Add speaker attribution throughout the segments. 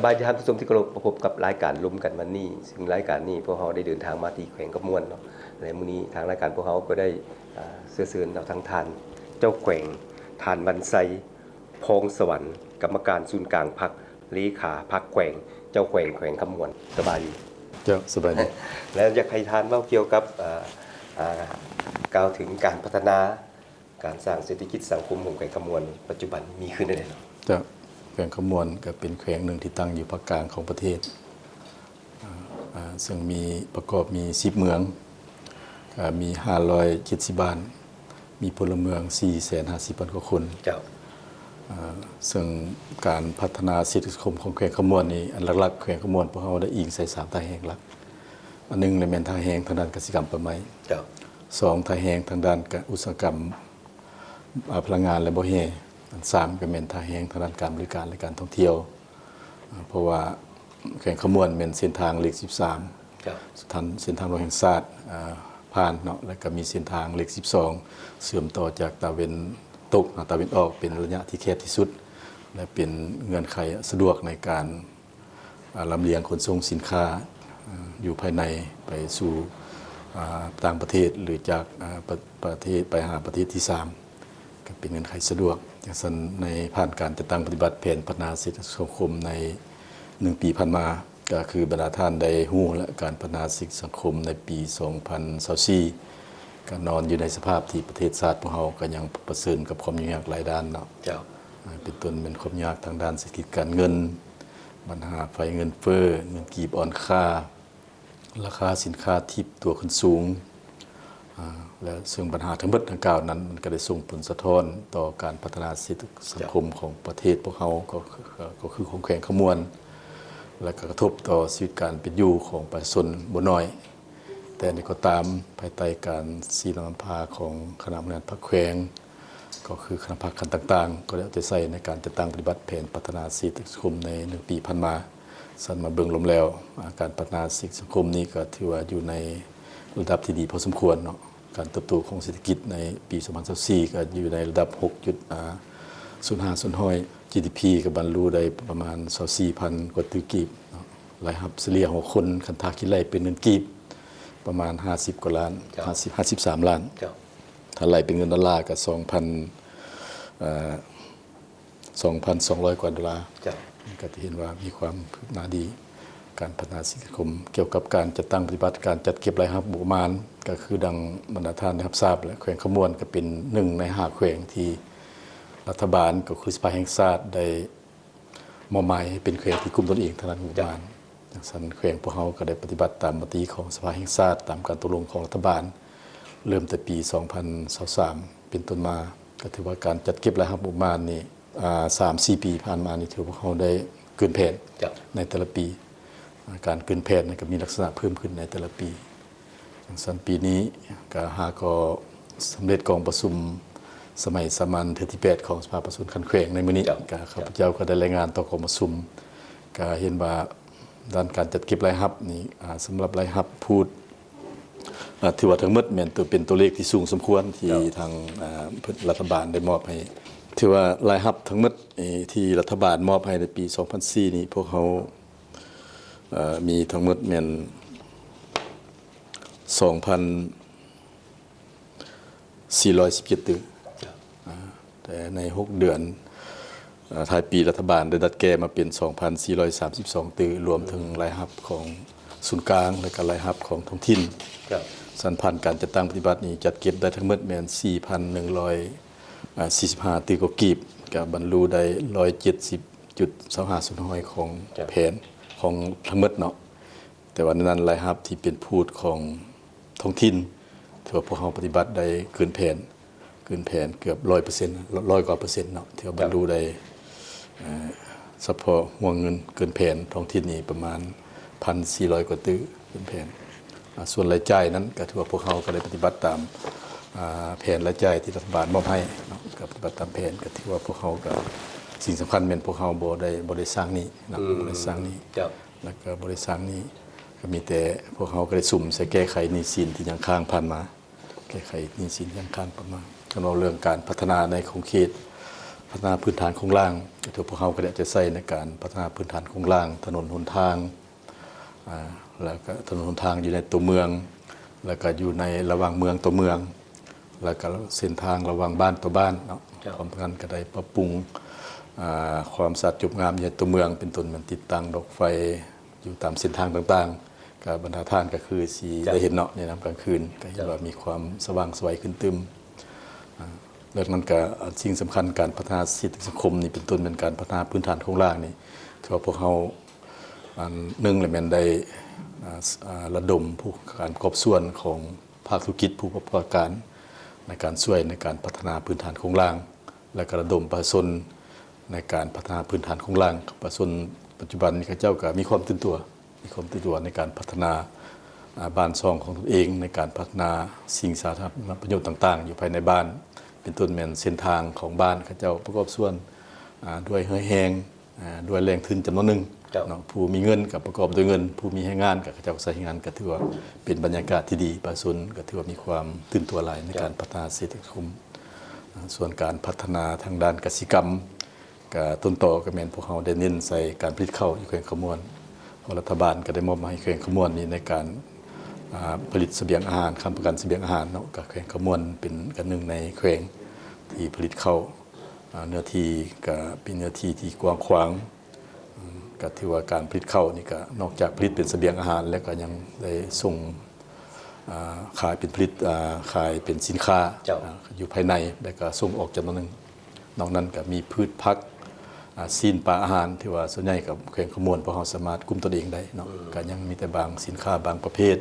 Speaker 1: บายดีครับทุกท่านที่เคารพพบกับรายการลุ้มกันวันนี้ซึ่งรายการนี้พวกเราได้เดินทางมาที่แขวงกระมวลเนาะในมื้อนี้ทางรายการพวกเราก็ได้เสื้อเชิญเอาทั้งทานเจ้าแขวงทานวันไซพงสวรรค์กรรมการศูนย์กลางพรรคเลขาพรรคแขวงเจ้าแขวงกระมวลสบายดี
Speaker 2: เจ้าสบายดี
Speaker 1: แล้วอยากให้ทานเล่าเกี่ยวกับกล่าวถึงการพัฒนาการสร้างเศรษฐกิจสังคมของแขวงกระมวลปัจจุบันมีขึ้นได้เนาะ
Speaker 2: เจ้าแขวงขมวนก็เป็นแขวงหนึ่งที่ตั้งอยู่ภาคกลางของประเทศซึ่งมีประกอบมี10เมืองมี570บ้านมีพลเมือง450,000 กว่าคน
Speaker 1: เจ้า
Speaker 2: ซึ่งการพัฒนาเศรษฐกิจสังคมของแขวงขมวนนี้อันหลักๆแขวงขมวนพวกเราได้อิงใส่3ท่าแห่งหลักอันนึงในแม่นท่าแห่งทางด้านเกษตรกรรมป่าไม้
Speaker 1: เจ้า
Speaker 2: 2ท่าแห่งทางด้านอุตสาหกรรมพลังงานและบ่แห่อัน3ก็แม่นท่าแห่งทางด้านการบริการและการท่องเที่ยวเพราะว่าแขวงขมวนเป็นเส้นทางเลข13
Speaker 1: ครับ
Speaker 2: เส้นทางรถแห่งชาติผ่านเนาะแล้วก็มีเส้นทางเลข12เชื่อมต่อจากตะวันตกตะวันออกเป็นระยะที่แคบที่สุดและเป็นเงื่อนไขสะดวกในการลำเลียงขนส่งสินค้าอยู่ภายในไปสู่ต่างประเทศหรือจากประเทศไปหาประเทศที่3ก็เป็นเงื่อนไขสะดวกอย่างเช่นในผ่านการจัดตั้งปฏิบัติแผนพัฒนาเศรษฐกิจสังคมใน1 ปีผ่านมาก็คือบรรดาท่านได้ฮู้และการพัฒนาเศรษฐกิจสังคมในปี2024ก็นอนอยู่ในสภาพที่ประเทศชาติพวกเราก็ยังประสบกับความยุ่งยากหลายด้านเนาะ
Speaker 1: เจ้า
Speaker 2: เป็นต้นเป็นความยากทางด้านเศรษฐกิจการเงินปัญหาไฟเงินเฟ้อเงินกีบอ่อนค่าราคาสินค้าทิพย์ตัวขึ้นสูงและซึ่งปัญหาทั้งหมดดังกล่าวนั้นมันก็ได้ส่งผลสะท้อนต่อการพัฒนาเศรษฐกิจสังคมของประเทศพวกเราก็คือของแขวงขมวนและก็กระทบต่อชีวิตการเป็นอยู่ของประชาชนบ่น้อยแต่นี่ก็ตามภายใต้การสีนำพาของคณะบริหารพรรคแขวงก็คือคณะพรรคคันต่างๆก็ได้เอาใจใส่ในการจัดตั้งปฏิบัติแผนพัฒนาเศรษฐกิจสังคมใน1 ปีผ่านมาสั่นมาเบิ่งลมแล้วการพัฒนาเศรษฐกิจสังคมนี้ก็ถือว่าอยู่ในระดับที่ดีพอสมควรเนาะการเติบโตของเศรษฐกิจในปี2024ก็อยู่ในระดับ 6.05 GDP ก็บรรลุได้ประมาณ 24,000 กว่าตื้อกีบรายรับเฉลี่ยของคนคันทาคิดไล่เป็นเงินกีบประมาณ50 กว่าล้าน53 ล้านถ้าไล่เป็นเงินดอลลาร์ก็2,200 กว่าดอลลาร์ก็จะเห็นว่ามีความคืบหน้าดีการพัฒนาเศรษฐกิจสังคมเกี่ยวกับการจัดตั้งปฏิบัติการจัดเก็บรายรับประมาณก็คือดังบรรดาท่านได้รับทราบและแขวงขมวนก็เป็น1ใน5แขวงที่รัฐบาลก็คือสภาแห่งชาติได้มอบหมายให้เป็นแขวงที่กุมตนเองทางด้านงบประมาณอย่างเช่นแขวงพวกเราก็ได้ปฏิบัติตามมติของสภาแห่งชาติตามการตกลงของรัฐบาลเริ่มแต่ปี2023เป็นต้นมาก็ถือว่าการจัดเก็บรายรับประมาณนี้3-4 ปีผ่านมานี่ถือว่าพวกเราได้เกินแผนในแต่ละปีการเกินแผนก็มีลักษณะเพิ่มขึ้นในแต่ละปีอย่างเช่นปีนี้ก็ก็สำเร็จกองประชุมสมัยสามัญเทื่อที่8ของสภาประชาชนคันแขวงในมื้อนี้ก็ข้าพเจ้าก็ได้รายงานต่อกองประชุมก็เห็นว่าด้านการจัดเก็บรายรับนี่สำหรับรายรับพูดถือว่าทั้งหมดแม่นเป็นตัวเลขที่สูงสมควรที่ทางรัฐบาลได้มอบให้ถือว่ารายรับทั้งหมดที่รัฐบาลมอบให้ในปี2004นี้พวกเขามีทั้งหมดแม่น 2,417 ตื้อแต่ใน6 เดือนท้ายปีรัฐบาลได้ดัดแก้มาเป็น 2,432 ตื้อรวมถึงรายรับของศูนย์กลางและก็รายรับของท้องถิ่นสันพันธ์การจัดตั้งปฏิบัตินี้จัดเก็บได้ทั้งหมดแม่น 4,145 ตื้อกว่ากีบก็บรรลุได้ 170.25 ของแผนของทั้งหมดเนาะแต่ว่านั้นรายรับที่เป็นพูดของท้องถิ่นถือว่าพวกเราปฏิบัติได้เกินแผนเกือบ 100% 100 กว่าเปอร์เซ็นต์เนาะที่บรรลุได้เฉพาะห่วงเงินเกินแผนท้องถิ่นนี่ประมาณ 1,400 กว่าตื้อเกินแผนส่วนรายจ่ายนั้นก็ถือว่าพวกเราก็ได้ปฏิบัติตามแผนรายจ่ายที่รัฐบาลมอบให้เนาะก็ปฏิบัติตามแผนก็ถือว่าพวกเราก็สิ่งสำคัญเป็นพวกเราบ่ได้สร้างนี้นะบ่ได้สร้างนี้แล้วก็บ่ได้สร้างนี้ก็มีแต่พวกเขาก็ได้สุ่มใส่แก้ไขหนี้สินที่ยังค้างผ่านมาแก้ไขหนี้สินยังค้างประมาณก็เราเรื่องการพัฒนาในของเขต พัฒนาพื้นฐานโครงล่างตัวพวกเขาก็จะใช้ในการพัฒนาพื้นฐานโครงล่างถนนหนทางแล้วก็ถนนหนทางอยู่ในตัวเมืองแล้วก็อยู่ในระหว่างเมืองตัวเมืองแล้วก็เส้นทางระหว่างบ้านตัวบ้านเนาะพร้อมกันก็ได้ปรับปรุงความสะอาดจุบงามในตัวเมืองเป็นต้นมันติดตั้งดอกไฟอยู่ตามเส้นทางต่างๆกับบรรดาท่านก็คือสีได้เห็นเนาะในน้ำกลางคืนก็เห็นว่ามีความสว่างสวยขึ้นตึมแล้วนั้นก็สิ่งสำคัญการพัฒนาเศรษฐกิจสังคมนี่เป็นต้นเป็นการพัฒนาพื้นฐานโครงสร้างนี่ถือว่าพวกเขาหนึ่งเลยแม่นได้ระดมผู้การประกอบส่วนของภาคธุรกิจผู้ประกอบการในการช่วยในการพัฒนาพื้นฐานโครงสร้างและกระดมประชาชนในการพัฒนาพื้นฐานโครงสร้างประชาชนปัจจุบันนี้ข้าเจ้าก็มีความตื่นตัวในการพัฒนาบ้านช่องของตนเองในการพัฒนาสิ่งสาธารณประโยชน์ต่างๆอยู่ภายในบ้านเป็นต้นแม่นเส้นทางของบ้านข้าเจ้าประกอบส่วนด้วยเฮือแหงด้วยแรงทุนจำนวนหนึ่งผู้มีเงินกับประกอบด้วยเงินผู้มีให้งานกับข้าเจ้าใช้งานก็ถือว่าเป็นบรรยากาศที่ดีประชาชนก็ถือว่ามีความตื่นตัวหลายในการพัฒนาเศรษฐกิจส่วนการพัฒนาทางด้านกสิกรรมกับต้นต่อก็แม่นพวกเขาได้เน้นใส่การผลิตข้าวอยู่แขวงขมวนรัฐบาลก็ได้มอบมาให้แขวงขมวนนี้ในการผลิตเสบียงอาหารค้ำประกันเสบียงอาหารเนาะกับแขวงขมวนเป็นกันหนึ่งในแขวงที่ผลิตข้าวเนื้อที่ก็เป็นเนื้อที่ที่กว้างขวางก็ถือว่าการผลิตข้าวนี่ก็นอกจากผลิตเป็นเสบียงอาหารแล้วก็ยังได้ส่งขายเป็นผลิตขายเป็นสินค้าอยู่ภายในแล้วก็ส่งออกจำนวนหนึ่งนอกนั้นก็มีพืชพักซีนปลาอาหารที่ว่าส่วนใหญ่กับแขวงขมวนพวกเราสามารถกุมตัวเองได้เนาะก็ยังมีแต่บางสินค้าบางประเภท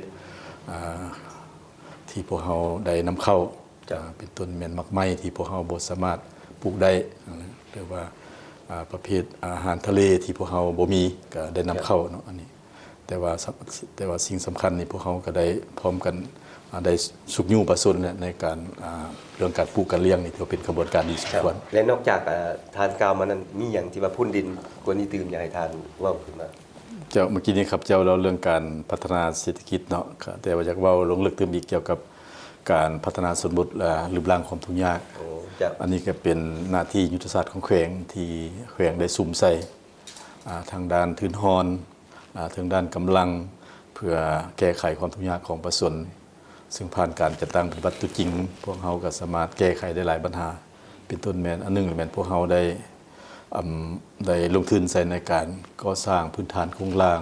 Speaker 2: ที่พวกเราได้นำเข้าเป็นต้นแม่นมักไม้ที่พวกเราบ่สามารถปลูกได้หรือว่าประเภทอาหารทะเลที่พวกเราบ่มีก็ได้นำเข้าเนาะอันนี้แต่ว่าสิ่งสำคัญนี่พวกเราก็ได้พร้อมกันได้สุกยู่ประสนในการเรื่องการปลูกการเลี้ยงนี่ถือเป็นกระบวนการดีสุดควร
Speaker 1: และนอกจากทานกาวมานั้นมีอย่างที่ว่าพุ่นดินกว่านี้ตื่มอยากให้ทานว่าขึ้นมา
Speaker 2: เจ้าเมื่อกี้นี้ครับเจ้าเราเรื่องการพัฒนาเศรษฐกิจเนาะแต่ว่าอยากเว้าลงลึกตื่มอีกเกี่ยวกับการพัฒนาสมบูรณ์รูปร่างความทุกข์ยากอันนี้ก็เป็นหน้าที่ยุทธศาสตร์ของแขวงที่แขวงได้สุ่มใส่ทางด้านทุนฮอนทางด้านกำลังเพื่อแก้ไขความทุกข์ยากของประชาชนซึ่งผ่านการจัดตั้งปฏิบัติตัวจริงพวกเราก็สามารถแก้ไขได้หลายปัญหาเป็นต้นแม่นอันนึงแม่นพวกเราได้ลงทุนใส่ในการก่อสร้างพื้นฐานโครงสร้าง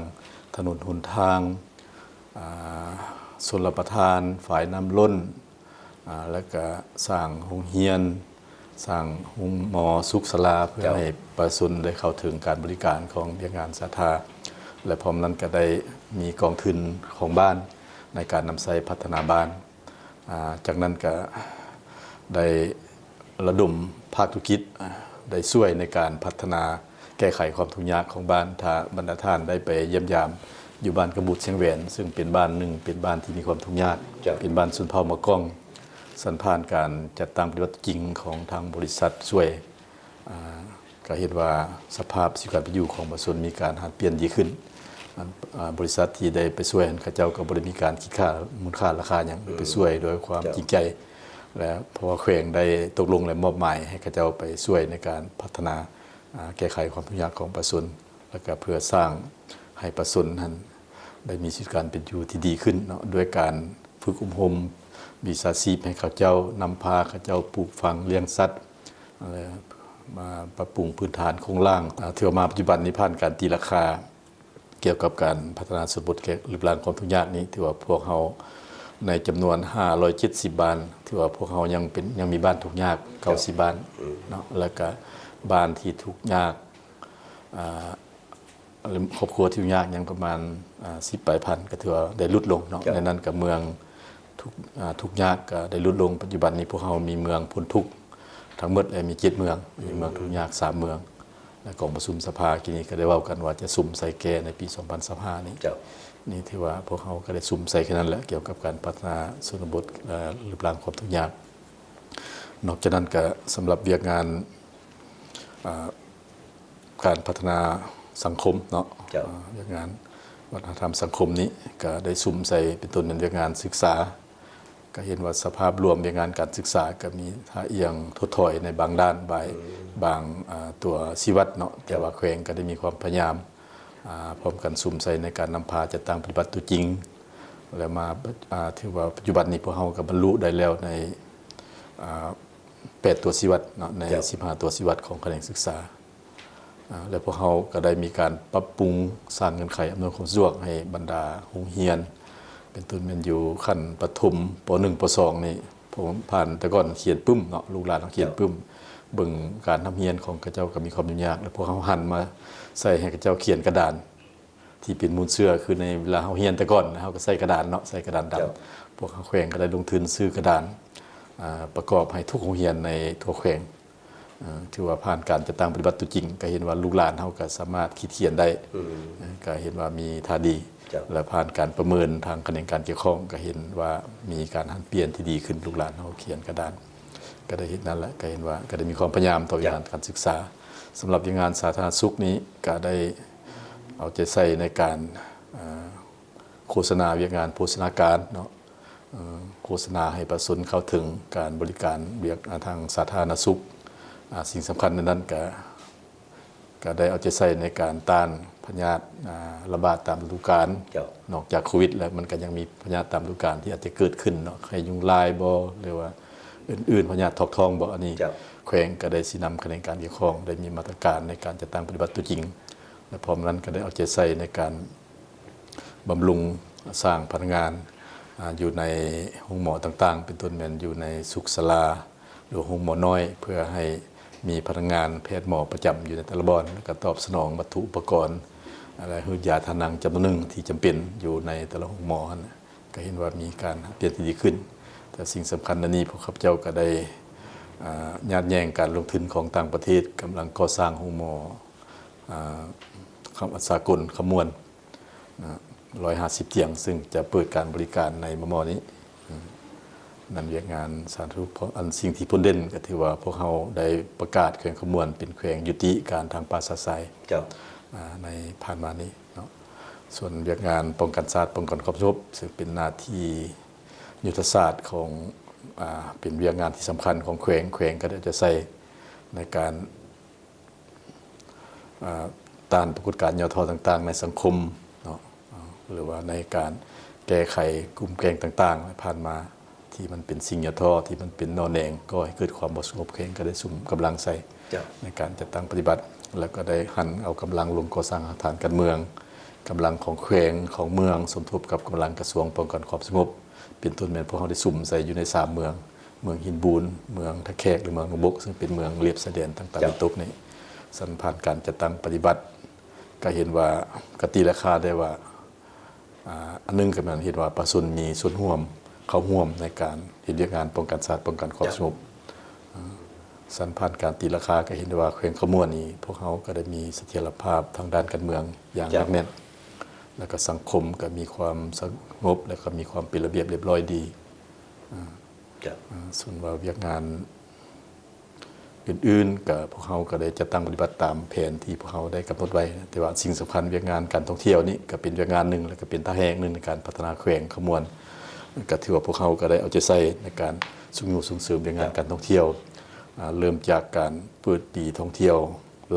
Speaker 2: ถนนหนทางชลประทานฝ่ายน้ำล้นแล้วก็สร้างโรงเรียนสร้างโรงหมอสุขศาลาเพื่อให้ประชาชนได้เข้าถึงการบริการของเรียกงานสาธารณะและพร้อมนั้นก็ได้มีกองทุนของบ้านในการนำใช้พัฒนาบ้านจากนั้นก็ได้ระดมภาคธุรกิจได้ช่วยในการพัฒนาแก้ไขความทุกข์ยากของบ้านถ้าบรรดาท่านได้ไปเยี่ยมยามอยู่บ้านกระบุดเชียงแหวนซึ่งเป็นบ้านหนึ่งเป็นบ้านที่มีความทุกข์ยากเป็นบ้านสุนเผ่ามะก้องสันผ่านการจัดตั้งปฏิบัติจริงของทางบริษัทช่วยก็เห็นว่าสภาพชีวิตการเป็นอยู่ของประชาชนมีการหันเปลี่ยนดีขึ้นบริษัทที่ได้ไปช่วยข้าเจ้าก็บริมีการคิดค่ามูลค่าราคาอย่างไปช่วยโดยความจริงใจและเพราะว่าแขวงได้ตกลงและมอบหมายให้ข้าเจ้าไปช่วยในการพัฒนาแก้ไขความทุกข์ยากของประชาชนและก็เพื่อสร้างให้ประชาชนนั้นได้มีชีวิตการเป็นอยู่ที่ดีขึ้นเนาะด้วยการฝึกอบรมวิชาชีพให้ข้าเจ้านำพาข้าเจ้าปลูกฝังเลี้ยงสัตว์มาปรับปรุงพื้นฐานโครงสร้างที่มาปัจจุบันนี้ผ่านการตีราคาเกี่ยวกับการพัฒนาสมบูรณ์รูปร่างความทุกข์ยากนี้ถือว่าพวกเราในจำนวน570บ้านถือว่าพวกเรายังมีบ้านทุกข์ยาก90บ้านเนาะแล้วก็บ้านที่ทุกข์ยากครอบครัวที่ทุกข์ยากยังประมาณ10ปลายพันก็ถือว่าได้ลดลงเนาะในนั้นกับเมืองทุกข์ยากก็ได้ลดลงปัจจุบันนี้พวกเรามีเมืองพ้นทุกข์ทั้งหมดเลยมี7เมืองมีเมืองทุกข์ยาก3เมืองและกองประชุมสภากินี้ก็ได้เว้ากันว่าจะสุ่มใส่แก่ในปี2025นี้นี่ที่ว่าพวกเขาก็ได้สุ่มใส่แค่นั้นแหละเกี่ยวกับการพัฒนาชนบทรูปร่างความทุกข์ยากนอกจากนั้นก็สำหรับเวียกงานการพัฒนาสังคมเนาะเวียกงานวัฒนธรรมสังคมนี้ก็ได้สุ่มใส่เป็นต้นเป็นเวียกงานศึกษา ก็เห็นว่าสภาพรวมในงานการศึกษาก็มีท่าเอียงถดถอยในบางด้านบางตัวชีวัดเนาะแต่ว่าแขวงก็ได้มีความพยายามพร้อมกันสุ่มใส่ในการนำพาจัดตั้งปฏิบัติตัวจริงแล้วมาถือว่าปัจจุบันนี้พวกเราก็บรรลุได้แล้วใน8ตัวชีวัดเนาะใน15ตัวชีวัดของแขนงศึกษาและพวกเขาก็ได้มีการปรับปรุงสร้างเงื่อนไขอำนวยความสะดวกให้บรรดาโรงเรียนเป็นต้นแม่นอยู่ขั้นประถมป .1 ป .2 นี่ผมผ่านแต่ก่อนเขียนปึ้มเนาะลูกหลานเขียนปึ้มเบิ่งการทำเรียนของกระเจ้าก็มีความยุ่งยากแล้วพวกเขาหันมาใส่ให้กระเจ้าเขียนกระดานที่เป็นมูลเสื้อคือในเวลาเฮาเรียนแต่ก่อนเฮาก็ใส่กระดานเนาะใส่กระดานดำพวกเขาแขวงก็ได้ลงทุนซื้อกระดานประกอบให้ทุกโรงเรียนในทั่วแขวงถือว่าผ่านการจัดตั้งปฏิบัติตัวจริงก็เห็นว่าลูกหลานเขาก็สามารถคิดเขียนได้ก็เห็นว่ามีท่าดีและผ่านการประเมินทางแขนงการเกี่ยวข้องก็เห็นว่ามีการหันเปลี่ยนที่ดีขึ้นลูกหลานเขาเขียนกระดานก็ได้เห็นนั่นแหละก็เห็นว่าก็ได้มีความพยายามต่องานการศึกษาสำหรับงานสาธารณสุขนี้ก็ได้เอาใจใส่ในการโฆษณาเวียกงานโภชนาการเนาะโฆษณาให้ประชาชนเข้าถึงการบริการเวียกทางสาธารณสุขสิ่งสำคัญในนั้นก็ได้เอาใจใส่ในการต้านพยาธิระบาดตามฤดูกาลนอกจากโควิดแล้วมันก็ยังมีพยาธิตามฤดูกาลที่อาจจะเกิดขึ้นเนาะไข้ยุงลายบ่หรือว่าอื่นๆพยาธิทอกทองบ่อันนี้แขวงก็ได้สินำแขนงการเกี่ยวข้องได้มีมาตรการในการจัดตั้งปฏิบัติตัวจริงและพร้อมนั้นก็ได้เอาใจใส่ในการบำรุงสร้างพนักงานอยู่ในห้องหมอต่างๆเป็นต้นแม่นอยู่ในสุขศาลาหรือห้องหมอน้อยเพื่อให้มีพนักงานแพทย์หมอประจำอยู่ในแต่ละบอนแล้วก็ตอบสนองวัตถุอุปกรณ์อะไรคือยาทานังจำนวนหนึ่งที่จำเป็นอยู่ในแต่ละห้องหมอก็เห็นว่ามีการเปลี่ยนที่ดีขึ้นแต่สิ่งสำคัญในนี้พวกข้าพเจ้าก็ได้ญาติแย่งการลงทุนของต่างประเทศกำลังก่อสร้างห้องหมอสากลขมวน150 เตียงซึ่งจะเปิดการบริการในมม.นี้นั่นเรียกงานสาธารณสุขอันสิ่งที่พ้นเด่นก็ถือว่าพวกเขาได้ประกาศแขวงขมวนเป็นแขวงยุติการทางป่าสะไซในผ่านมานี้เนาะส่วนเรียกงานป้องกันศาสตร์ป้องกันความสงบซึ่งเป็นหน้าที่ยุทธศาสตร์ของเป็นเรียกงานที่สำคัญของแขวงก็จะใส่ในการต้านปรากฏการณ์ย่อท้อต่างๆในสังคมเนาะหรือว่าในการแก้ไขกลุ่มแกงต่างๆผ่านมาที่มันเป็นสิ่งย่อท้อที่มันเป็นนอแหนงก็ให้เกิดความบ่สงบแขวงก็ได้สุ่มกำลังใส่ในการจัดตั้งปฏิบัติแล้วก็ได้หันเอากำลังลงก่อสร้างฐานการเมืองกำลังของแขวงของเมืองสมทบกับกำลังกระทรวงป้องกันความสงบเป็นต้นแม่นพวกเขาได้สุ่มใส่อยู่ใน3เมืองหินบูนเมืองทะแคกหรือเมืองหนองบกซึ่งเป็นเมืองเรียบชายแดนต่างๆในตุกนี้สันผ่านการจัดตั้งปฏิบัติก็เห็นว่ากตีราคาได้ว่าอันนึงก็มันเห็นว่าประชาชนมีส่วนร่วมเข้าร่วมในการเห็นเรื่องงานป้องกันศาสตร์ป้องกันความสงบสันผ่านการตีราคาก็เห็นว่าแขวงขมวนนี้พวกเขาก็ได้มีเสถียรภาพทางด้านการเมืองอย่างหนักแน่นแล้วก็สังคมก็มีความสงบและก็มีความเป็นระเบียบเรียบร้อยดีส่วนว่าเรื่องงานอื่นๆกับพวกเขาก็ได้จะตั้งปฏิบัติตามแผนที่พวกเขาได้กำหนดไว้แต่ว่าสิ่งสำคัญเรื่องงานการท่องเที่ยวนี้ก็เป็นเรื่องงานหนึ่งแล้วก็เป็นท่าแห่งหนึ่งในการพัฒนาแขวงขมวนก็ถือว่าพวกเขาก็ได้เอาใจใส่ในการส่งเสริมเรื่องงานการท่องเที่ยวเริ่มจากการเปิดปีท่องเที่ยว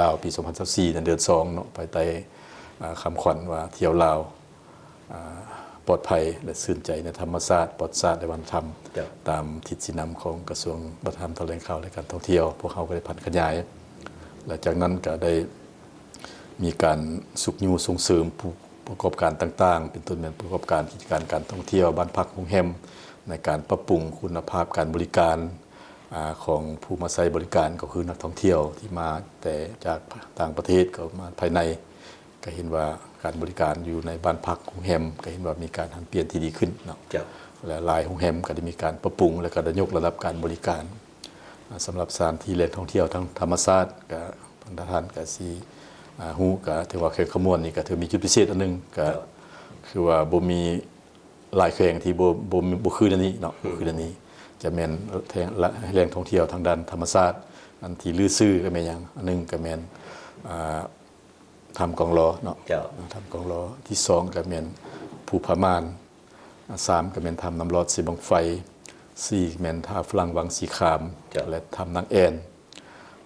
Speaker 2: ลาวปี 2024 ในเดือน2เนาะภายใต้คำขวัญว่าเที่ยวลาวปลอดภัยและชื่นใจในธรรมชาติปลอดศาสตร์และวัฒนธรรมตามทิศสีนำของกระทรวงวัฒนธรรมแถลงข่าวและการท่องเที่ยวพวกเขาก็ได้พัฒนาขยายและจากนั้นก็ได้มีการส่งเสริมผู้ประกอบการต่างๆเป็นต้นแบบประกอบการกิจการการท่องเที่ยวบ้านพักโรงแรมในการปรับปรุงคุณภาพการบริการของผู้มาใช้บริการก็คือนักท่องเที่ยวที่มาแต่จากต่างประเทศก็มาภายในก็เห็นว่าการบริการอยู่ในบ้านพักโรงแรมก็เห็นว่ามีการหันเปลี่ยนที่ดีขึ้นเนาะและหลายโรงแรมก็ได้มีการปรับปรุงและก็ได้ยกระดับการบริการสำหรับสถานที่แหล่งท่องเที่ยวทั้งธรรมชาติกับพันธทานกับซีฮูก็ถือว่าแขวงขมวนนี่ก็ถือมีจุดพิเศษอันนึงก็คือว่าบ่มีหลายแขวงที่บ่คืออันนี้เนาะคืออันนี้จะแม่นแหล่งท่องเที่ยวทางด้านธรรมชาติอันที่ลือซื่อก็แม่นหยังอันนึงก็แม่นทำกองล้อเนาะทำกองล้อที่2ก็แม่นภูผาม่าน3ก็แม่นทำน้ำรอดสีบังไฟ 4แม่นท่าฝรั่งวังสีขาม และทำนางแอน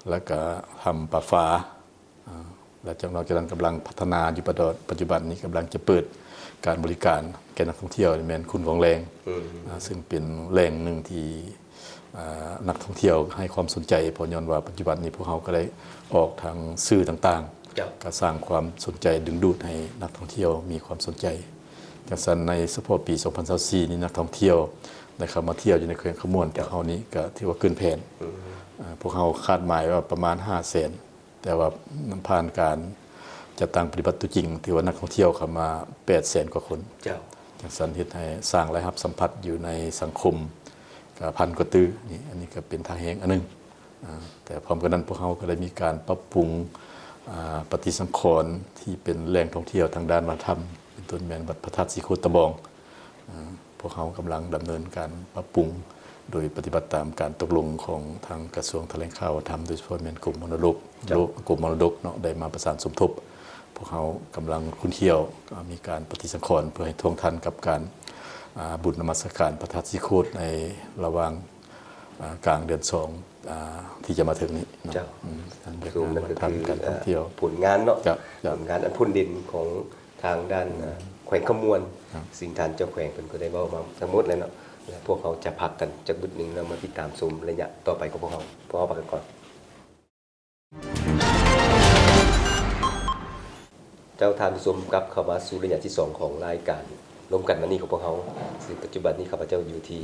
Speaker 2: แล้วก็ทำป่าฟ้าและจากนั้นกำลังพัฒนาอยู่ปัจจุบันนี้กำลังจะเปิดการบริการแก่นักท่องเที่ยวแม่นคุณของแรงซึ่งเป็นแรงหนึ่งที่นักท่องเที่ยวให้ความสนใจเพราะย้อนว่าปัจจุบันนี้พวกเขาก็ได้ออกทางสื่อต่างๆก็สร้างความสนใจดึงดูดให้นักท่องเที่ยวมีความสนใจจากนั้นในเฉพาะปี 2024 นี้นักท่องเที่ยวได้เข้ามาเที่ยวอยู่ในเขื่อนขมวนแต่เขานี้ก็ถือว่าเกินแผนพวกเขาคาดหมายว่าประมาณ 500,000 แต่ว่าผ่านการจัดตั้งปฏิบัติตัวจริงถือว่านักท่องเที่ยวเข้ามา 800,000 กว่าคนจากนั้นเฮ็ดให้สร้างรายรับสัมผัสอยู่ในสังคมก็พันกว่าตื้อนี่อันนี้ก็เป็นทางแห่งอันนึงแต่พร้อมกันนั้นพวกเขาก็ได้มีการปรับปรุงปฏิสังขรณ์ที่เป็นแหล่งท่องเที่ยวทางด้านวัฒนธรรมเป็นต้นแม่นวัดพระธาตุสีโคตะบองพวกเขากำลังดำเนินการปรับปรุงโดยปฏิบัติตามการตกลงของทางกระทรวงแถลงข่าววัฒนธรรมโดยเฉพาะแม่นกรมมรดกเนาะได้มาประสานสมทบพวกเขากำลังคุ้นเที่ยวก็มีการปฏิสังขรณ์เพื่อให้ท่วงทันกับการบุญนมัสการพระธาตุสีโคตในระหว่างกลางเดือน2ที่จะมาถึงนี้เนาะ
Speaker 1: ซูมนั่นก็คือ
Speaker 2: การท่องเที่ยว
Speaker 1: ผลงานเนาะผลงานอันพุ่นดินของทางด้านแขวงขมวนสิ่งทานเจ้าแขวงเพิ่นก็ได้เว้ามาทั้งหมดเลยเนาะและพวกเขาจะพักกันจักบึดนึงแล้วมาติดตามชมระยะต่อไปของพวกเขาพักกันก่อนเจ้าทานผู้ชมกับเข้ามาสู่ระยะที่2ของรายการร่วมกันวันนี้ของพวกเขาซึ่งปัจจุบันนี้ข้าพเจ้าอยู่ที่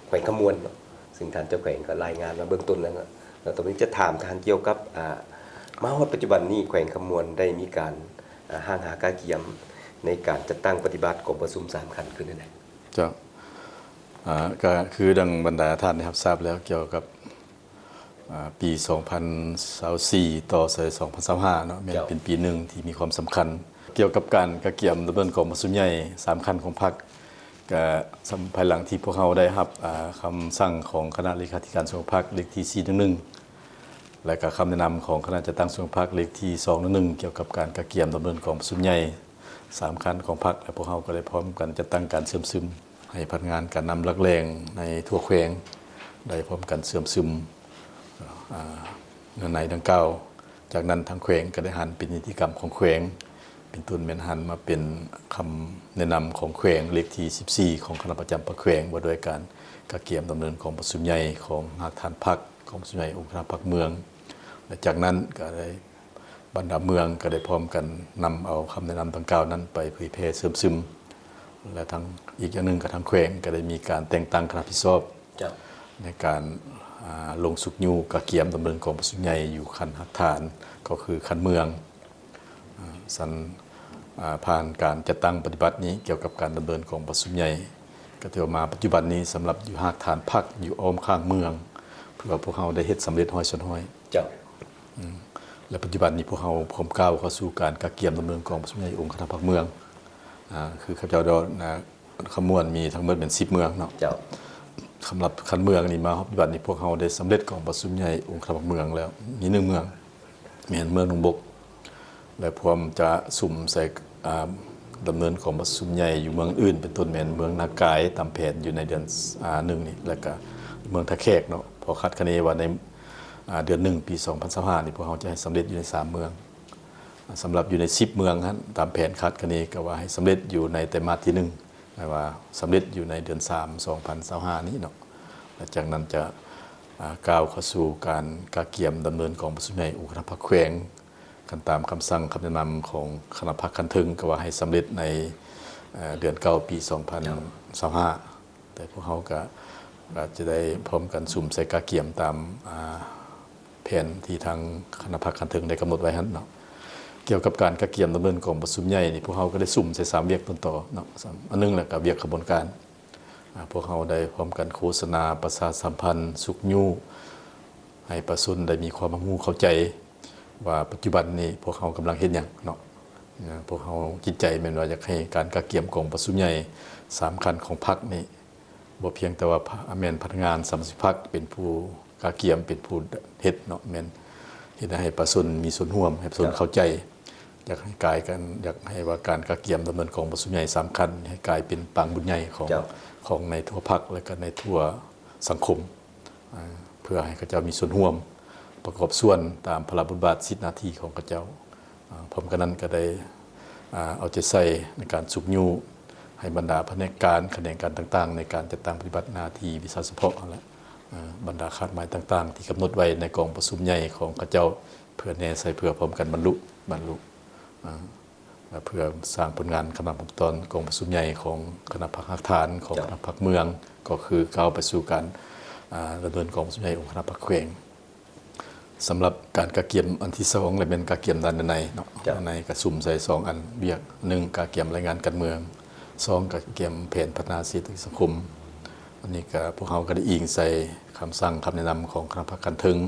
Speaker 1: แขวงขมวนเนาะซึ่งท่านเจ้าแขวงก็รายงานมาเบื้องต้นแล้วตอนนี้จะถามท่านเกี่ยวกับมาฮอดปัจจุบันนี้แขวงขมวนได้มีการห้างหากาเกียมในการจัดตั้งปฏิบัติกองประชุม3คันขึ้นนั่นแหละ
Speaker 2: เจ้าก็คือดังบรรดาท่านนะครับทราบแล้วเกี่ยวกับปี 2024 ต่อ2025เนาะเป็นปีหนึ่งที่มีความสำคัญเกี่ยวกับการกระเกียมดำเนินกองประชุมใหญ่3คันของพรรคก็ภายหลังที่พวกเขาได้รับคำสั่งของคณะเลขาธิการสภาพรรคเลขที่411และก็คำแนะนำของคณะจัดตั้งสภาพรรคเลขที่211เกี่ยวกับการกระเกียมดำเนินกองประชุมใหญ่3คันของพรรคและพวกเขาก็ได้พร้อมกันจัดตั้งการเสริมซึมให้พนักงานการนำหลักแรงในทั่วแขวงได้พร้อมกันเสริมซึมเงินในดังกล่าวจากนั้นทางแขวงก็ได้หันเป็นนิติกรรมของแขวงเป็นต้นแม่นหันมาเป็นคำแนะนำของแขวงเลขที่14ของคณะประจำประแขวงว่าด้วยการกระเกียมดำเนินของประชุมใหญ่ของหากฐานพรรคของประชุมใหญ่องค์คณะพรรคเมืองและจากนั้นก็ได้บรรดาเมืองก็ได้พร้อมกันนำเอาคำแนะนำดังกล่าวนั้นไปเผยแพร่เสริมซึมและทางอีกอย่างหนึ่งกับทางแขวงก็ได้มีการแต่งตั้งคณะผิดชอบในการลงสุกยูกระเกียมดำเนินกองประชุมใหญ่อยู่คันหักฐานก็คือคันเมืองสันผ่านการจัดตั้งปฏิบัตินี้เกี่ยวกับการดำเนินกองประชุมใหญ่ก็ถือมาปัจจุบันนี้สำหรับอยู่หักฐานพรรคอยู่อ้อมข้างเมืองเพื่อพวกเขาได้เฮ็ดสำเร็จห้อยชนห้อยและปัจจุบันนี้พวกเขาพร้อมก้าวเข้าสู่การกระเกียมดำเนินกองประชุมใหญ่องค์คณะพรรคเมืองคือข้าพเจ้าขมวนมีทั้งหมดเป็น10เมืองเนาะสำหรับคันเมืองนี่มาปัจจุบันนี้พวกเขาได้สำเร็จกองประชุมใหญ่องค์คณะพรรคเมืองแล้วมี1เมืองแม่นเมืองหนองบกและพร้อมจะสุ่มใส่ดำเนินของประชุมใหญ่อยู่เมืองอื่นเป็นต้นแม่นเมืองนากายตามแผนอยู่ในเดือน1นี่แล้วก็เมืองทะแขกเนาะพอคาดคะเนว่าในเดือน1ปี2025นี่พวกเขาจะให้สำเร็จอยู่ใน3เมืองสำหรับอยู่ใน10เมืองนั้นตามแผนคาดคะเนก็ว่าให้สำเร็จอยู่ในไตรมาสที่1หมายว่าสำเร็จอยู่ในเดือน3 2025นี้เนาะและจากนั้นจะก้าวเข้าสู่การกระเกียมดำเนินของประชุมใหญ่องค์คณะพรรคแขวงกันตามคำสั่งคำแนะนำของคณะพรรคคันถึงก็ว่าให้สำเร็จในเดือน9ปี2025แต่พวกเขาก็จะได้พร้อมกันสุ่มใส่กระเกียมตามแผนที่ทางคณะพรรคคันถึงได้กำหนดไว้หั่นเนาะเกี่ยวกับการกระเกียมดำเนินกองประชุมใหญ่นี่พวกเขาก็ได้สุ่มใส่3เวียกต้นต่อเนาะอันนึงแหละก็เวียกขบวนการพวกเขาได้พร้อมกันโฆษณาประชาสัมพันธ์สุกยูให้ประชาชนได้มีความรู้เข้าใจว่าปัจจุบันนี้พวกเขากำลังเห็นอย่างเนาะพวกเขาจิตใจแม่นว่าอยากให้การกระเกียมกองประชุมใหญ่3คันของพรรคนี่บ่เพียงแต่ว่าแม่นพนักงาน30พรรคเป็นผู้กระเกียมเป็นผู้เฮ็ดเนาะแม่นเฮ็ดให้ประชาชนมีส่วนร่วมให้ประชาชนเข้าใจอยากให้กลายกันอยากให้ว่าการกระเกียมดำเนินกองประชุมใหญ่3คันให้กลายเป็นปางบุญใหญ่ของในทั่วพรรคและก็ในทั่ว สังคมเพื่อให้เขาเจ้ามีส่วนร่วมประกอบส่วนตามพระบทบาทสิทธิหน้าที่ของเขาเจ้าพร้อมกันนั้นก็ได้เอาใจใส่ในการสุกยูให้บรรดาแผนกการแขนงการต่างๆในการจัดตั้งปฏิบัติหน้าที่วิชาเฉพาะและบรรดาคาดหมายต่างๆที่กำหนดไว้ในกองประชุมใหญ่ของเขาเจ้าเพื่อแน่ใส่เพื่อพร้อมกันบรรลุเพื่อสร้างผลงานคณะผู้ตอนกองประชุมใหญ่ของคณะพรรคฐานของคณะพรรคเมืองก็คือก้าวไปสู่การดำเนินกองประชุมใหญ่ของคณะพรรคแขวงสำหรับการกะเกียมอันที่สองเลยเป็นกะเกียมด้านในเนาะในกระสุ่มใส่2อันเบียก1กะเกียมรายงานการเมือง2กะเกียมแผนพัฒนาเศรษฐกิจสังคมอันนี้ก็พวกเขาก็ได้อิงใส่คำสั่งคำแนะนำของคณะพรรคการถึง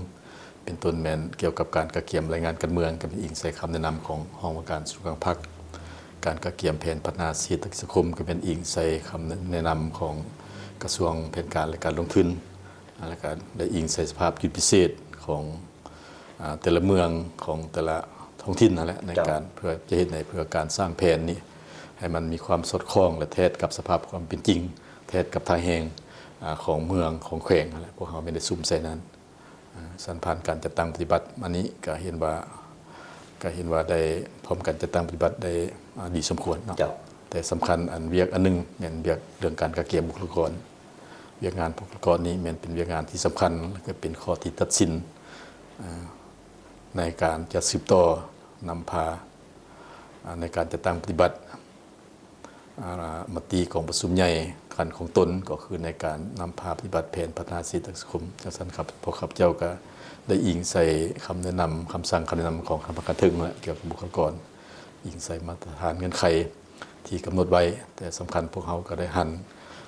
Speaker 2: เป็นต้นแมนเกี่ยวกับการกะเกียมรายงานการเมืองก็เป็นอิงใส่คำแนะนำของห้องว่าการส่วนกลางพรรคการกะเกียมแผนพัฒนาเศรษฐกิจสังคมก็เป็นอิงใส่คำแนะนำของกระทรวงแผนการและการลงทุนและก็ได้อิงใส่สภาพยุทธพิเศษของแต่ละเมืองของแต่ละท้องถิ่นนั่นแหละในการเพื่อจะเห็นในเพื่อการสร้างแผนนี้ให้มันมีความสอดคล้องและแท้กับสภาพความเป็นจริงแท้กับทางแห่งของเมืองของแขวงนั่นแหละพวกเขาไม่ได้ซุ่มใส่นั้นสันผ่านการจัดตั้งปฏิบัติอันนี้ก็เห็นว่าได้พร้อมกันจัดตั้งปฏิบัติได้ดีสมควรเนาะแต่สำคัญอันเวียกอันนึงเหมือนเวียกเรื่องการกะเกียมบุคลากรเวียกงานบุคลากรนี้มันเป็นเวียกงานที่สำคัญและก็เป็นข้อที่ตัดสินในการจะสืบต่อนำพาในการจัดตั้งปฏิบัติมติของประชุมใหญ่ขันของตนก็คือในการนำพาปฏิบัติแผนพัฒนาเศรษฐกิจสังคมจังซั่นครับพวกข้าพเจ้าก็ได้อิงใส่คำแนะนำคำสั่งคำแนะนำของคณะพรรคการถึงและเกี่ยวกับบุคลากรอิงใส่มาตรฐานเงื่อนไขที่กำหนดไว้แต่สำคัญพวกเขาก็ได้หัน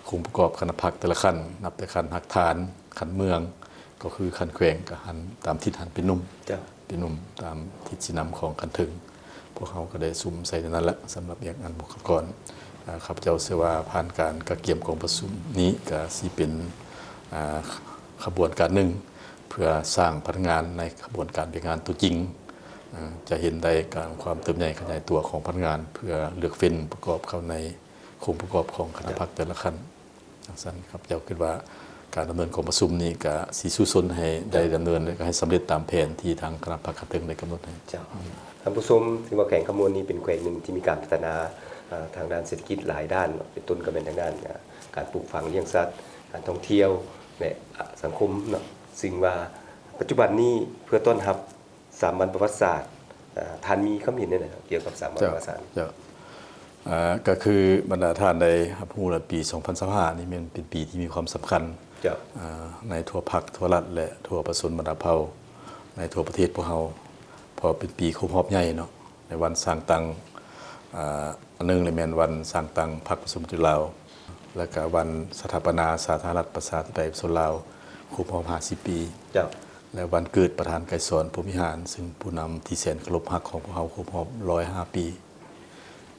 Speaker 2: คุมประกอบคณะพรรคแต่ละขั้นนับแต่ขั้นหักฐานขั้นเมืองก็คือขั้นแขวงก็หันตามทิศหันเป็นนุ่มตามทิศสีน้ำของขันถึงพวกเขาก็ได้ซุ่มใส่ในนั้นแหละสำหรับอย่างงานบุคลากรข้าพเจ้าเชื่อว่าผ่านการกะเกียมกองประชุมนี้ก็สิเป็นขบวนการหนึ่งเพื่อสร้างพนักงานในขบวนการเป็นงานตัวจริงจะเห็นได้การความเติบใหญ่ขยายตัวของพนักงานเพื่อเลือกเฟ้นประกอบเข้าในโครงประกอบของคณะพรรคแต่ละขั้นดังนั้นครับเจ้าคิดว่าการดำเนินกองประชุมนี้ก็สีสู้ซนให้ได้ดำเนินและให้สำเร็จตามแผนที่ทางคณะพรรคการถึงได้กำหนดให้
Speaker 1: ท่านผู้ชมถือว่าแขวงขมวนนี้เป็นแขวงหนึ่งที่มีการพัฒนาทางด้านเศรษฐกิจหลายด้านเป็นต้นก็เป็นทางด้านการปลูกฝังเลี้ยงสัตว์การท่องเที่ยวและสังคมเนาะซึ่งว่าปัจจุบันนี้เพื่อต้อนรับสามัญประวัติศาสตร์ท่านมีคำเห็นได้ไหมเกี่ยวกับสามัญประวัติศาสตร์
Speaker 2: ก็คือบรรดาท่านได้รับรู้ว่าปี2025นี้เป็นปีที่มีความสำคัญในทั่วภาคทั่วรัฐและทั่วประชาชนบรรดาเผ่าในทั่วประเทศพวกเราพอเป็นปีครบรอบใหญ่เนาะในวันสร้างตั้งอันนึงเลยแม่นวันสร้างตั้งพรรคประชาชนจุฬาและก็วันสถาปนาสาธารณรัฐประชาธิปไตยประชาชนลาวครบรอบ50 ปีและวันเกิดประธานไกรสอนพรหมวิหารซึ่งผู้นำที่แสนเคารพรักของพวกเราครบรอบ105 ปี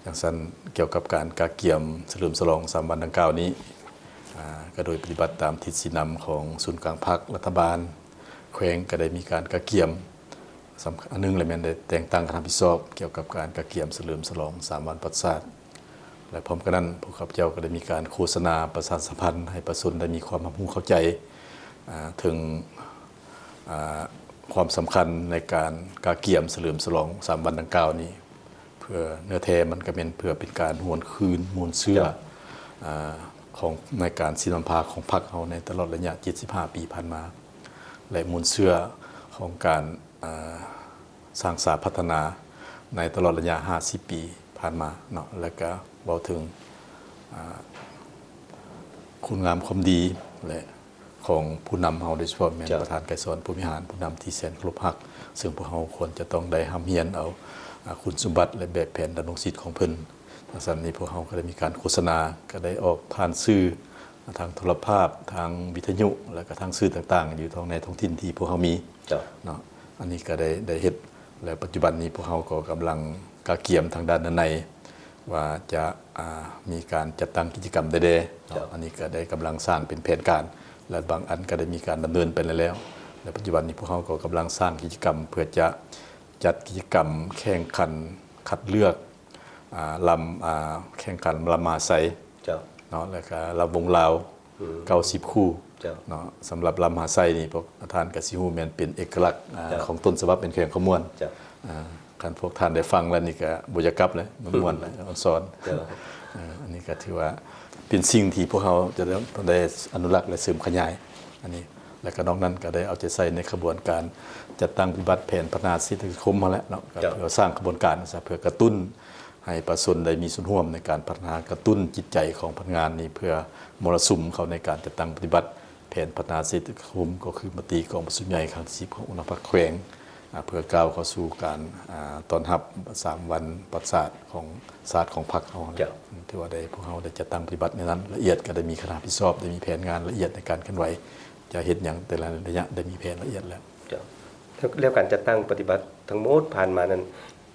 Speaker 2: อย่างสั้นเกี่ยวกับการกะเกียมเฉลิมฉลอง3 วันดังกล่าวนี้ก็โดยปฏิบัติตามทิศสีนำของศูนย์กลางพรรครัฐบาลแขวงก็ได้มีการกะเกียมอันนึงเลยแม่นได้แต่งตั้งคณะผิดชอบเกี่ยวกับการกะเกียมเฉลิมฉลอง3 วันประวัติศาสตร์และพร้อมกันนั้นพวกข้าพเจ้าก็ได้มีการโฆษณาประชาสัมพันธ์ให้ประชาชนได้มีความรู้เข้าใจถึงความสำคัญในการกะเกียมเฉลิมฉลอง3 วันดังกล่าวนี้เพื่อเนื้อแท้มันก็เป็นเพื่อเป็นการหวนคืนมูลเชื่อของในการศิลปาของพรรคเราในตลอดระยะ75 ปีผ่านมาและมูลเชื่อของการสร้างสรรค์พัฒนาในตลอดระยะ50 ปีผ่านมาเนาะแล้วก็เว้าถึงคุณงามความดีและของผู้นำเฮาโดยเฉพาะแม่นประธานไกรสอนพรหมวิหารผู้นำที่แสนเคารพรักซึ่งพวกเฮาควรจะต้องได้ห้ำเฮียนเอาคุณสมบัติและแบบแผนดำรงชีวิตของเพิ่นดังนั้นนี้พวกเฮาก็ได้มีการโฆษณาก็ได้ออกผ่านสื่อทางโทรภาพทางวิทยุและก็ทางสื่อต่างๆอยู่ในท้องถิ่นที่พวกเฮามีเนาะอันนี้ก็ได้เฮ็ดและปัจจุบันนี้พวกเฮาก็กำลังกะเกียมทางด้านในว่าจะมีการจัดตั้งกิจกรรมใดๆอันนี้ก็ได้กำลังสร้างเป็นแผนการและบางอันก็ได้มีการดำเนินไปแล้วและปัจจุบันนี้พวกเขาก็กำลังสร้างกิจกรรมเพื่อจะจัดกิจกรรมแข่งขันคัดเลือกแข่งขันลำมาไซเนาะแล้วก็ลำวงลาว90 คู่
Speaker 1: เจ้า
Speaker 2: เนาะสำหรับลำหาไซนี่พวกทานกับซิฮูแมนเป็นเอกลักษณ์
Speaker 1: เจ้า
Speaker 2: ของต้นฉบับเป็นแข่งขมวน
Speaker 1: เจ้า
Speaker 2: การพวกท่านได้ฟังแล้วนี่ก็บุญกลับเลยมันม่วนเลยอ่อนสอน
Speaker 1: เจ้า
Speaker 2: อันนี้ก็ถือว่าเป็นสิ่งที่พวกเขาจะได้อนุรักษ์และสืบขยายอันนี้และก็นอกนั้นก็ได้เอาใจใส่ในขบวนการจัดตั้งปฏิบัติแผนพัฒนาเศรษฐกิจคมมาแล้วเนาะก็เพื่อสร้างขบวนการเพื่อกระตุ้นให้ประชาชนได้มีส่วนร่วมในการพัฒนากระตุ้นจิตใจของพนักงานนี้เพื่อมรสุมเขาในการจัดตั้งปฏิบัติแผนพัฒนาเศรษฐกิจคมก็คือมติกองประชุมใหญ่ครั้งที่10ของอุณหภาคแขวงเพื่อก้าวเข้าสู่การต้อนรับ3วันประวัติศาสตร์ของศาสตร์ของพรรคเขาที่ว่าได้พวกเขาได้จัดตั้งปฏิบัติในนั้นละเอียดก็ได้มีคณะพิสอบได้มีแผนงานละเอียดในการเคลื่อนไหวจะเห็นอย่างแต่ละระยะได้มีแผนละเอียดแล้ว
Speaker 1: เจ้าเรื่องการจัดตั้งปฏิบัติทั้งหมดผ่านมานั้น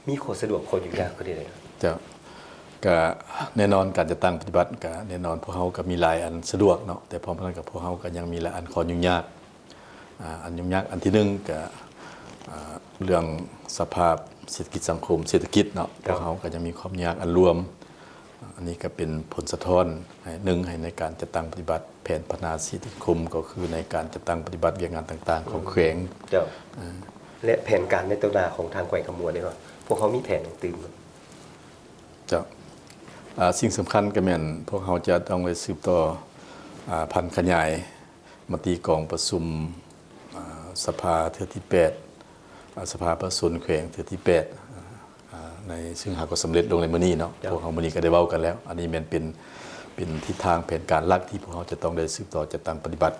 Speaker 1: มีข้อสะดวกข้อยุ่งยากก็ได้เลย
Speaker 2: เจ้าก็แน่นอนการจัดตั้งปฏิบัติก็แน่นอนพวกเขาก็มีหลายอันสะดวกเนาะแต่พร้อมกันกับพวกเขาก็ยังมีหลายอันข้อยุ่งยากอันยุ่งยากอันที่1ก็เรื่องสภาพเศรษฐกิจสังคมเศรษฐกิจเนาะพวกเขาก็ยังมีความยากอันรวมอันนี้ก็เป็นผลสะท้อนให้ในการจัดตั้งปฏิบัติแผนพัฒนาเศรษฐกิจคมก็คือในการจัดตั้งปฏิบัติเวียงงานต่างๆของแขวง
Speaker 1: เจ้าและแผนการในตัวหน้าของทางแขวงขมวนนี่ว่าพวกเขามีแผนอย่างตื่น
Speaker 2: เจ้าสิ่งสำคัญก็แม่นพวกเขาจะต้องไปสืบต่อพันธุ์ขยายมติกองประชุมสภาเทือกที่8สภาประชาชนแขวงเทือกที่8ในซึ่งหากก็สำเร็จลงในมื้อนี้เนาะพวกเขามื้อนี้ก็ได้เว้ากันแล้วอันนี้แม่นเป็นทิศทางแผนการหลักที่พวกเขาจะต้องได้สืบต่อจัดตั้งปฏิบัติ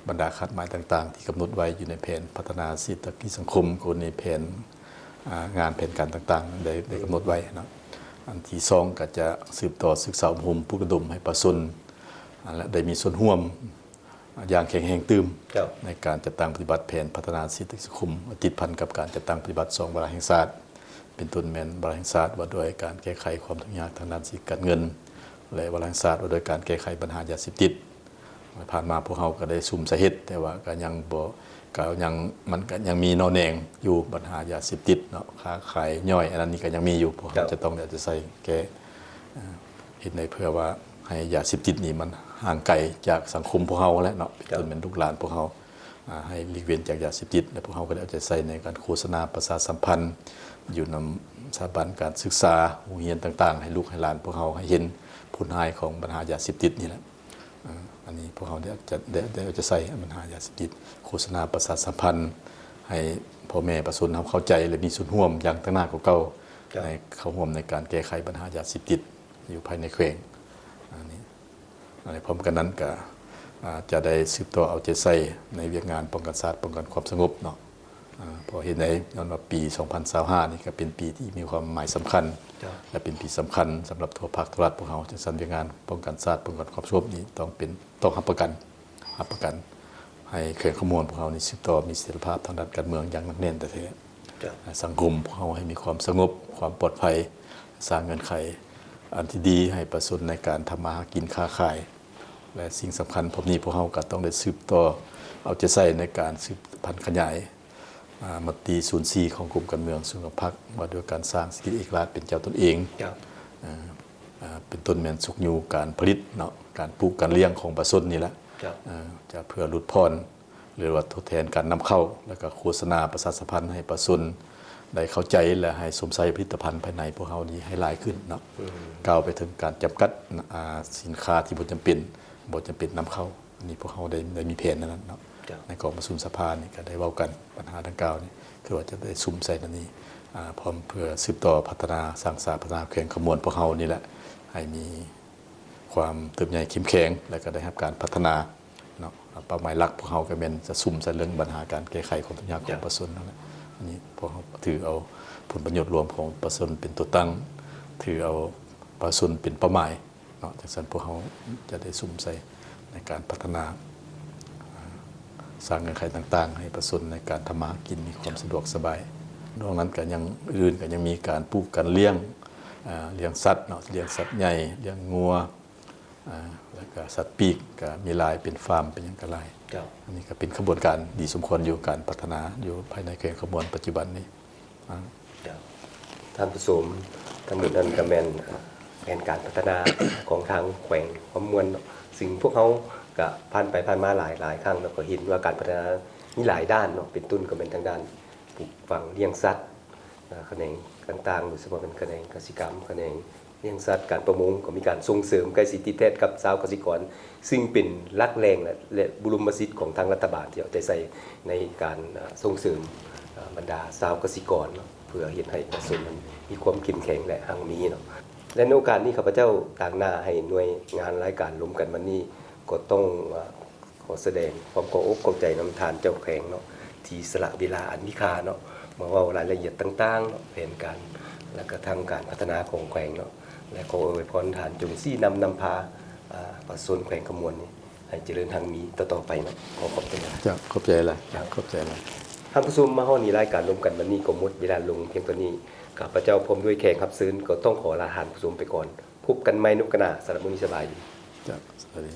Speaker 2: บรรดาคัดหมายต่างๆที่กำหนดไว้อยู่ในแผนพัฒนาเศรษฐกิจสังคมก็ในแผนงานแผนการต่างๆได้กำหนดไว้เนาะอันที่2ก็จะสืบต่อศึกษาอบรมปลุกระดมให้ประชาชนและได้มีส่วนร่วมอย่างแข็งแรงตื้มในการจัดตั้งปฏิบัติแผนพัฒนาเศรษฐกิจสังคมติดพันกับการจัดตั้งปฏิบัติ2วาระแห่งชาติเป็นต้นแม่นวาระแห่งชาติว่าด้วยการแก้ไขความทุกข์ยากทางด้านเศรษฐกิจการเงินและวาระแห่งชาติว่าด้วยการแก้ไขปัญหายาเสพติดผ่านมาพวกเขาก็ได้ซุ่มสาเหตุแต่ว่าก็ยังบ่ก็ยังมันก็ยังมีนอแนงอยู่ปัญหายาเสพติดเนาะค้าขายย่อยอันนั้นนี่ก็ยังมีอยู่พวกเขาจะต้องจะใส่แก้เฮ็ดในเพื่อว่าให้ยาเสพติดนี่มันห่างไกลจากสังคมพวกเขาแล้วเนาะเป็นต้นเป็นลูกหลานพวกเขาให้หลีกเว้นจากยาเสพติดและพวกเขาก็ได้เอาใจใส่ในการโฆษณาประชาสัมพันธ์อยู่นำสถาบันการศึกษาโรงเรียนต่างๆให้ลูกให้หลานพวกเขาให้เห็นผลหายของปัญหายาเสพติดนี่แหละอันนี้พวกเขาได้เอาใจใส่ปัญหายาเสพติดโฆษณาประชาสัมพันธ์ให้พ่อแม่ประชาชนเข้าใจและมีส่วนร่วมอย่างตั้งหน้ากว่าเก่าในเข้าร่วมในการแก้ไขปัญหายาเสพติดอยู่ภายในแขวงพร้อมกันนั้นก็จะได้สืบต่อเอาใจใส่ในเวียกงานป้องกันศาสตร์ป้องกันความสงบเนาะพอเห็นในย้อนว่าปี 2025 นี่ก็เป็นปีที่มีความหมายสำคัญและเป็นปีสำคัญสำหรับทั่วภาคทั่วรัฐพวกเราจะสันเวียกงานป้องกันศาสตร์ป้องกันความสงบนี้ต้องรับประกันให้แขวงขมวนพวกเรานี่สืบต่อมีเสถียรภาพทางด้านการเมืองอย่างหนักแน่นแต่แท้สังคมพวกเราให้มีความสงบความปลอดภัยสร้างเงื่อนไขอันที่ดีให้ประชาชนในการทำมาหากินค้าขายและสิ่งสำคัญพวกนี้พวกเราก็ต้องได้สืบต่อเอาใจใส่ในการสืบพันธุ์ขยายมติ04ของกรมการเมืองส่วนพรรคว่าด้วยการสร้างเศรษฐกิจเอกราชเป็นเจ้าตนเองเป็นต้นแม่นสุกอยู่การผลิตเนาะการปลูกการเลี้ยงของประชาชนนี่แหละจะเพื่อลดพรหรือว่าทดแทนการนำเข้าแล้วก็โฆษณาประชาสัมพันธ์ให้ประชาชนได้เข้าใจและให้สวมใส่ผลิตภัณฑ์ภายในพวกเขานี้ให้หลายขึ้นเนาะก้าวไปถึงการจำกัดสินค้าที่บ่จำเป็นนำเข้าอันนี้พวกเขาได้มีแผนนั้นเนาะในกองประชุมสภานี่ก็ได้เว้ากันปัญหาดังกล่าวนี่คือว่าจะได้ซุ่มใส่นั่นนี่พร้อมเพื่อสืบต่อพัฒนาสร้างสรรค์พัฒนาแขวงขมวนพวกเขานี่แหละให้มีความเติบใหญ่เข้มแข็งและก็ได้รับการพัฒนาเนาะเป้าหมายหลักพวกเขาก็เป็นจะซุ่มใส่เรื่องปัญหาการแก้ไขความทุกข์ยากของประชาชนนั่นแหละอันนี้พวกเขาถือเอาผลประโยชน์รวมของประชาชนเป็นตัวตั้งถือเอาประชาชนเป็นเป้าหมายเนาะจากนั้นพวกเขาจะได้ซุ่มใส่ในการพัฒนาสร้างเงื่อนไขต่างๆให้ประชาชนในการทำมาหากินมีความสะดวกสบายนอกนั้นก็ยังอื่นก็ยังมีการปลูกการเลี้ยงสัตว์เนาะเลี้ยงสัตว์ใหญ่เลี้ยงงัวแล้วก็สัตว์ปีกก็มีหลายเป็นฟาร์มเป็นอย่างกระไรอันนี้ก็เป็นขบวนการดีสมควรอยู่การพัฒนาอยู่ภายในแขวงขมวนปัจจุบันนี้
Speaker 1: ท่านผู้ชมทั้งหมดนั้นก็แม่นแผนการพัฒนาของทางแขวงขมวนสิ่งพวกเขา ก็ผ่านไปผ่านมาหลายครั้งเนาะก็เห็นว่าการพัฒนามีหลายด้านเนาะเป็นต้นก็เป็นทางด้านปลูกฝังเลี้ยงสัตว์แขนงต่างๆโดยเฉพาะเป็นแขนงกสิกรรมแขนงเลี้ยงสัตว์การประมงก็มีการส่งเสริมใกล้สิทธิแทศกับชาวเกษตรกรซึ่งเป็นหลักแรงและบุรุมสิทธิ์ของทางรัฐบาลที่เอาใจใส่ในการส่งเสริมบรรดาชาวเกษตรกรเนาะเพื่อเฮ็ดให้ประชาชนมันมีความเข้มแข็งและหั่งมีเนาะและในโอกาสนี้ข้าพเจ้าต่างหน้าให้หน่วยงานรายการรวมกันวันนี้ก็ต้องขอแสดงความขอบอกขอบใจนำทานเจ้าแขวงเนาะที่สละเวลาอันมีค่าเนาะมาเว้ารายละเอียดต่างๆเนาะแผนการและก็ทางการพัฒนาของแขวงเนาะและขออวยพรทานจงซี่นำพาประชาชนแขวงขมวนนี่ให้เจริญทางมีต่อไปเนาะขอขอบใจนะ
Speaker 2: จะขอบใจหลายขอบใจหลาย
Speaker 1: ท่านผู้ชมมาห้องนี้รายการรวมกันวันนี้ก็หมดเวลาลงเพียงตัวนี้ข้าพเจ้าพร้อมด้วยแขกรับเชิญก็ต้องขอลาทานผู้ชมไปก่อนพบกันใหม่นุกกนาสำหรับมื้อนี้สบายดี
Speaker 2: จะสวัสดี